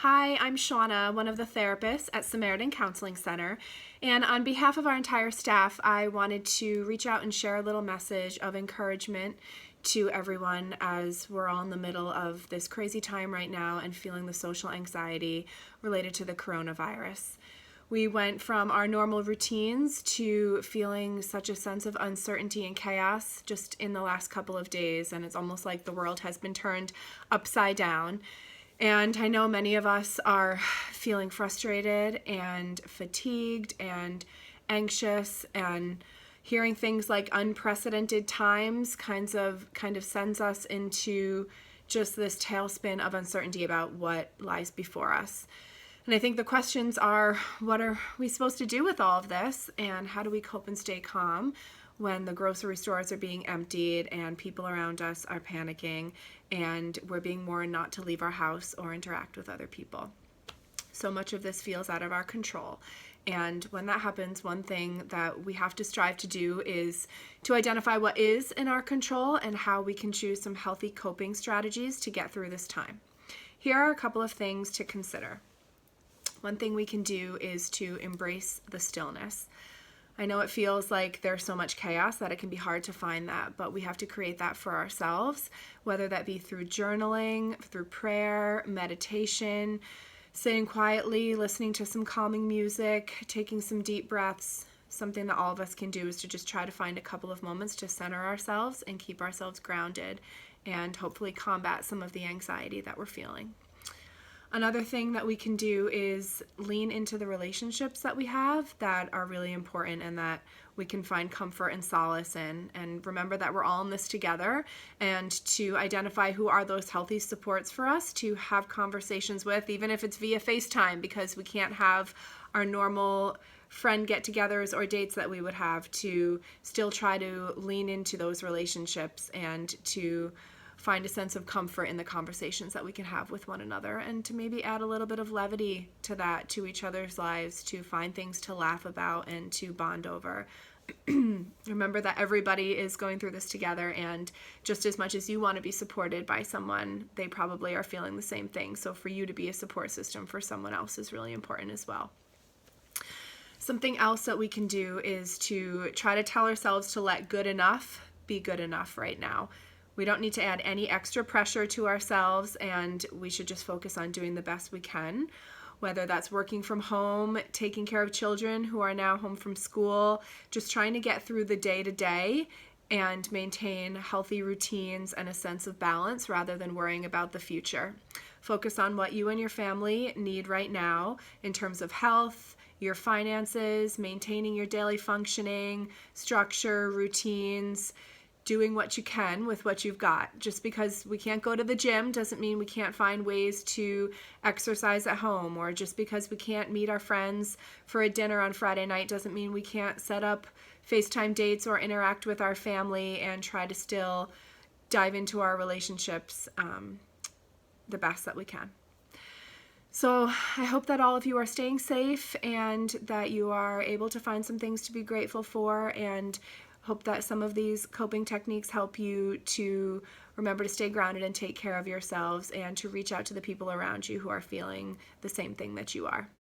Hi, I'm Shauna, one of the therapists at Samaritan Counseling Center. And on behalf of our entire staff, I wanted to reach out and share a little message of encouragement to everyone as we're all in the middle of this crazy time right now and feeling the social anxiety related to the coronavirus. We went from our normal routines to feeling such a sense of uncertainty and chaos just in the last couple of days, and it's almost like the world has been turned upside down. And I know many of us are feeling frustrated and fatigued and anxious, and hearing things like unprecedented times kind of sends us into just this tailspin of uncertainty about what lies before us. And I think the questions are, what are we supposed to do with all of this? And how do we cope and stay calm when the grocery stores are being emptied and people around us are panicking and we're being warned not to leave our house or interact with other people? So much of this feels out of our control. And when that happens, one thing that we have to strive to do is to identify what is in our control and how we can choose some healthy coping strategies to get through this time. Here are a couple of things to consider. One thing we can do is to embrace the stillness. I know it feels like there's so much chaos that it can be hard to find that, but we have to create that for ourselves, whether that be through journaling, through prayer, meditation, sitting quietly, listening to some calming music, taking some deep breaths. Something that all of us can do is to just try to find a couple of moments to center ourselves and keep ourselves grounded and hopefully combat some of the anxiety that we're feeling. Another thing that we can do is lean into the relationships that we have that are really important and that we can find comfort and solace in. And remember that we're all in this together, and to identify who are those healthy supports for us to have conversations with, even if it's via FaceTime, because we can't have our normal friend get-togethers or dates that we would have, to still try to lean into those relationships and to find a sense of comfort in the conversations that we can have with one another, and to maybe add a little bit of levity to that, to each other's lives, to find things to laugh about and to bond over. Remember that everybody is going through this together, and just as much as you want to be supported by someone, they probably are feeling the same thing. So for you to be a support system for someone else is really important as well. Something else that we can do is to try to tell ourselves to let good enough be good enough right now. We don't need to add any extra pressure to ourselves, and we should just focus on doing the best we can, whether that's working from home, taking care of children who are now home from school, just trying to get through the day-to-day and maintain healthy routines and a sense of balance rather than worrying about the future. Focus on what you and your family need right now in terms of health, your finances, maintaining your daily functioning, structure, routines, doing what you can with what you've got. Just because we can't go to the gym doesn't mean we can't find ways to exercise at home, or just because we can't meet our friends for a dinner on Friday night doesn't mean we can't set up FaceTime dates or interact with our family and try to still dive into our relationships the best that we can. So I hope that all of you are staying safe and that you are able to find some things to be grateful for, and hope that some of these coping techniques help you to remember to stay grounded and take care of yourselves, and to reach out to the people around you who are feeling the same thing that you are.